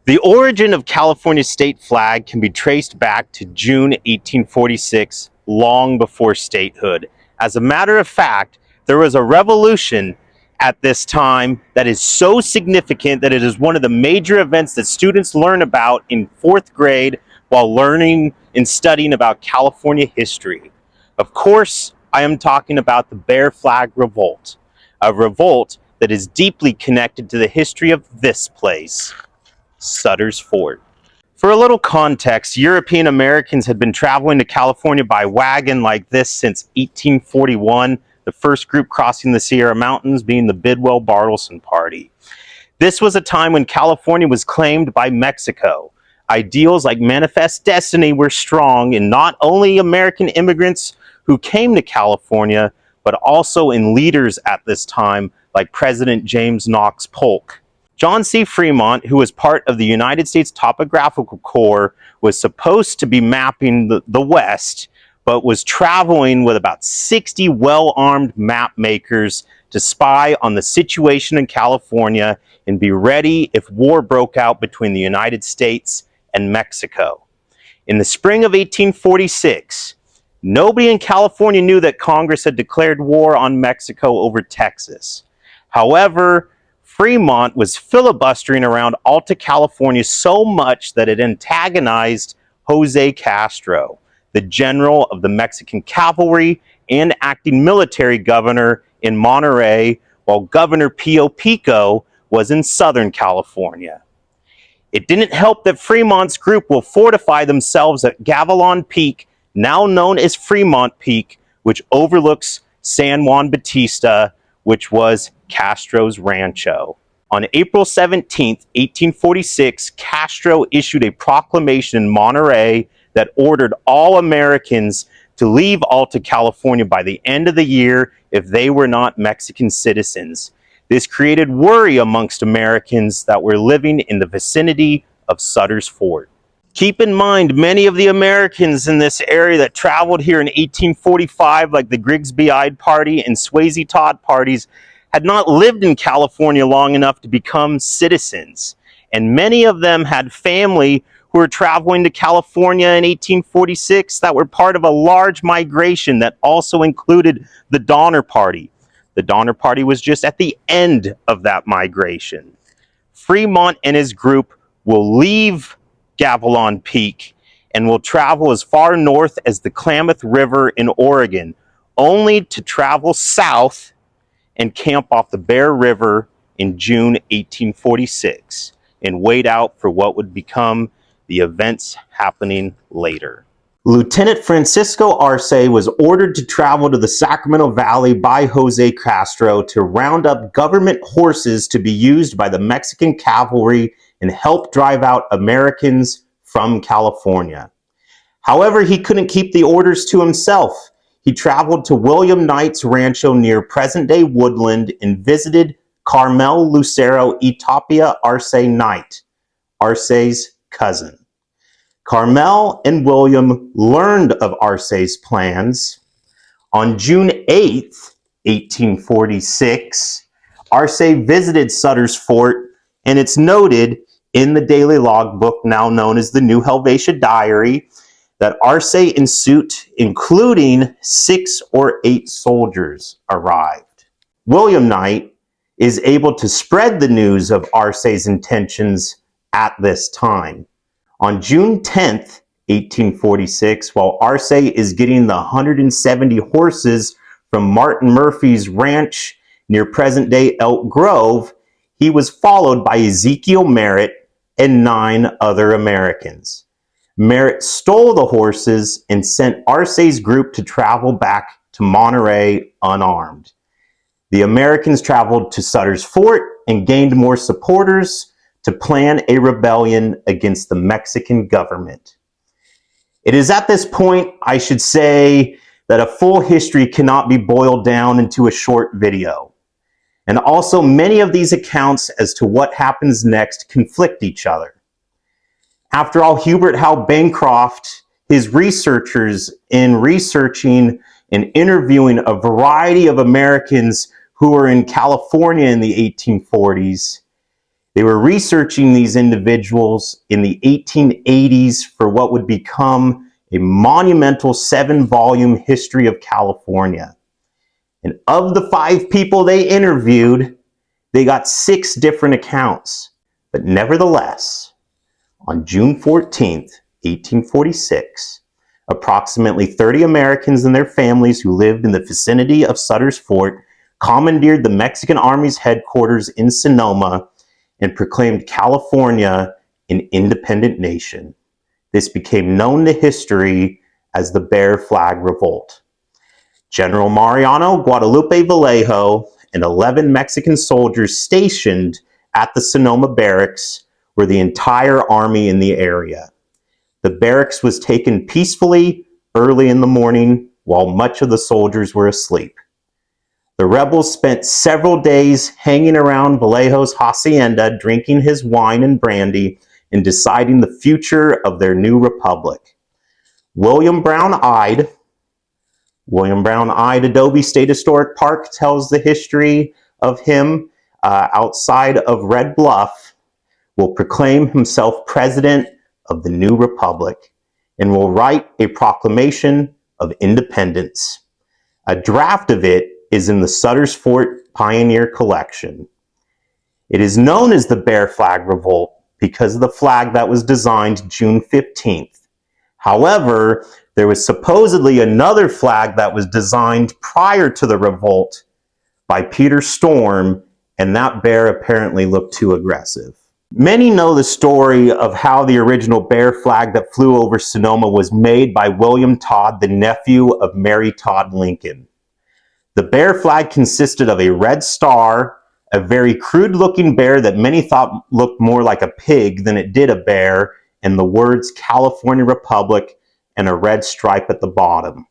The origin of California's state flag can be traced back to June 1846, long before statehood. As a matter of fact, there was a revolution at this time that is so significant that it is one of the major events that students learn about in 4th grade while learning and studying about California history. Of course, I am talking about the Bear Flag Revolt, a revolt that is deeply connected to the history of this place, Sutter's Fort. For a little context, European Americans had been traveling to California by wagon like this since 1841, the first group crossing the Sierra Mountains being the Bidwell-Bartleson Party. This was a time when California was claimed by Mexico. Ideals like manifest destiny were strong in not only American immigrants who came to California, but also in leaders at this time like President James Knox Polk. John C. Fremont, who was part of the United States Topographical Corps, was supposed to be mapping the West, but was traveling with about 60 well-armed map makers to spy on the situation in California and be ready if war broke out between the United States and Mexico. In the spring of 1846, nobody in California knew that Congress had declared war on Mexico over Texas. However, Fremont was filibustering around Alta California so much that it antagonized Jose Castro, the general of the Mexican cavalry and acting military governor in Monterey, while Governor Pio Pico was in Southern California. It didn't help that Fremont's group will fortify themselves at Gavilan Peak, now known as Fremont Peak, which overlooks San Juan Bautista, which was Castro's rancho. On April 17, 1846, Castro issued a proclamation in Monterey that ordered all Americans to leave Alta California by the end of the year if they were not Mexican citizens. This created worry amongst Americans that were living in the vicinity of Sutter's Fort. Keep in mind, many of the Americans in this area that traveled here in 1845, like the Grigsby-Eyed Party and Swayze Todd parties, had not lived in California long enough to become citizens. And many of them had family who were traveling to California in 1846 that were part of a large migration that also included the Donner Party. The Donner Party was just at the end of that migration. Fremont and his group will leave Gavilan Peak and will travel as far north as the Klamath River in Oregon, only to travel south and camp off the Bear River in June 1846 and wait out for what would become the events happening later. Lieutenant Francisco Arce was ordered to travel to the Sacramento Valley by Jose Castro to round up government horses to be used by the Mexican cavalry and help drive out Americans from California. However, he couldn't keep the orders to himself. He traveled to William Knight's rancho near present-day Woodland and visited Carmel Lucero y Tapia Arce Knight, Arce's cousin. Carmel and William learned of Arce's plans. On June 8, 1846, Arce visited Sutter's Fort, and it's noted in the daily logbook now known as the New Helvetia Diary that Arce and suite, including 6 or 8 soldiers, arrived. William Knight is able to spread the news of Arce's intentions at this time. On June 10, 1846, while Arce is getting the 170 horses from Martin Murphy's ranch near present-day Elk Grove, he was followed by Ezekiel Merritt and 9 other Americans. Merritt stole the horses and sent Arce's group to travel back to Monterey unarmed. The Americans traveled to Sutter's Fort and gained more supporters to plan a rebellion against the Mexican government. It is at this point, I should say, that a full history cannot be boiled down into a short video. And also, many of these accounts as to what happens next conflict each other. After all, Hubert Howe Bancroft, his researchers in researching and interviewing a variety of Americans who were in California in the 1840s, They were researching these individuals in the 1880s for what would become a monumental 7-volume history of California. And of the 5 people they interviewed, they got 6 different accounts. But nevertheless, on June 14th, 1846, approximately 30 Americans and their families who lived in the vicinity of Sutter's Fort commandeered the Mexican Army's headquarters in Sonoma and proclaimed California an independent nation. This became known to history as the Bear Flag Revolt. General Mariano Guadalupe Vallejo and 11 Mexican soldiers stationed at the Sonoma barracks were the entire army in the area. The barracks was taken peacefully early in the morning while much of the soldiers were asleep. The rebels spent several days hanging around Vallejo's hacienda, drinking his wine and brandy, and deciding the future of their new republic. William Brown Ide, Adobe State Historic Park tells the history of him outside of Red Bluff, will proclaim himself president of the new republic and will write a proclamation of independence. A draft of it is in the Sutter's Fort Pioneer Collection. It is known as the Bear Flag Revolt because of the flag that was designed June 15th. However, there was supposedly another flag that was designed prior to the revolt by Peter Storm, and that bear apparently looked too aggressive. Many know the story of how the original bear flag that flew over Sonoma was made by William Todd, the nephew of Mary Todd Lincoln. The bear flag consisted of a red star, a very crude-looking bear that many thought looked more like a pig than it did a bear, and the words California Republic and a red stripe at the bottom.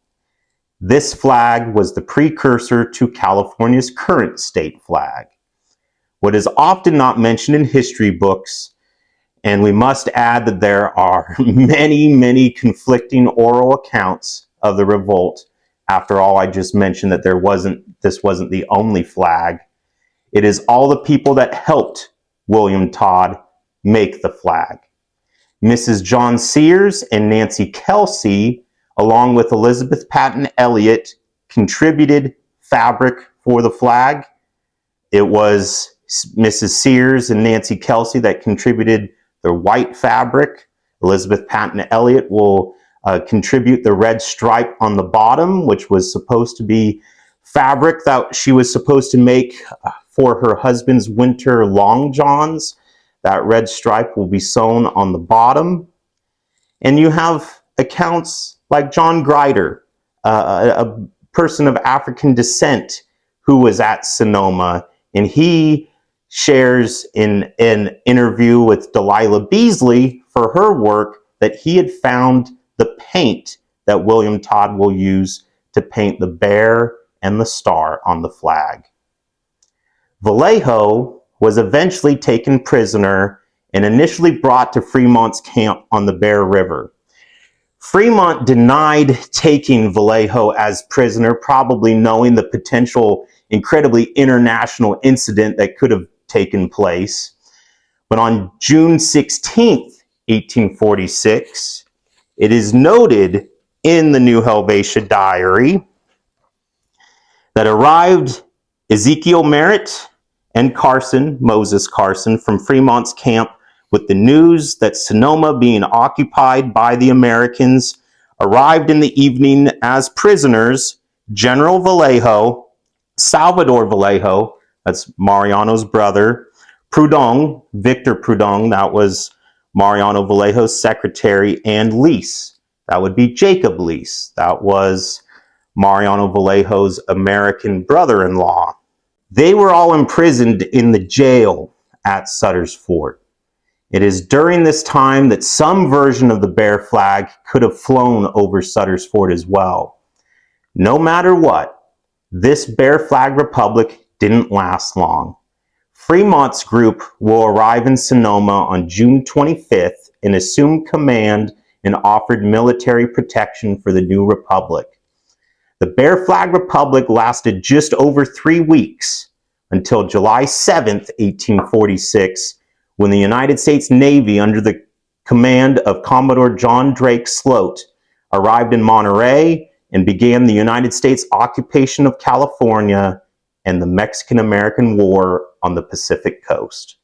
This flag was the precursor to California's current state flag. What is often not mentioned in history books, and we must add that there are many conflicting oral accounts of the revolt. After all, I just mentioned that this wasn't the only flag. It is all the people that helped William Todd make the flag. Mrs. John Sears and Nancy Kelsey, along with Elizabeth Patton Elliott, contributed fabric for the flag. It was Mrs. Sears and Nancy Kelsey that contributed the white fabric. Elizabeth Patton Elliott will contribute the red stripe on the bottom, which was supposed to be fabric that she was supposed to make for her husband's winter long johns. That red stripe will be sewn on the bottom. And you have accounts like John Grider, a person of African descent who was at Sonoma, and he shares in an interview with Delilah Beasley for her work that he had found the paint that William Todd will use to paint the bear and the star on the flag. Vallejo was eventually taken prisoner and initially brought to Fremont's camp on the Bear River. Fremont denied taking Vallejo as prisoner, probably knowing the potential incredibly international incident that could have taken place. But on June 16th, 1846, it is noted in the New Helvetia Diary that arrived Ezekiel Merritt and Moses Carson, from Fremont's camp with the news that Sonoma, being occupied by the Americans, arrived in the evening as prisoners General Vallejo, Salvador Vallejo, that's Mariano's brother, Prudhomme, Victor Prudhomme, that was Mariano Vallejo's secretary, and Lease, that would be Jacob Lease, that was Mariano Vallejo's American brother-in-law. They were all imprisoned in the jail at Sutter's Fort. It is during this time that some version of the bear flag could have flown over Sutter's Fort as well. No matter what, this Bear Flag Republic didn't last long. Fremont's group will arrive in Sonoma on June 25th and assume command and offered military protection for the new republic. The Bear Flag Republic lasted just over 3 weeks until July 7th, 1846, when the United States Navy, under the command of Commodore John Drake Sloat, arrived in Monterey and began the United States occupation of California and the Mexican-American War on the Pacific coast.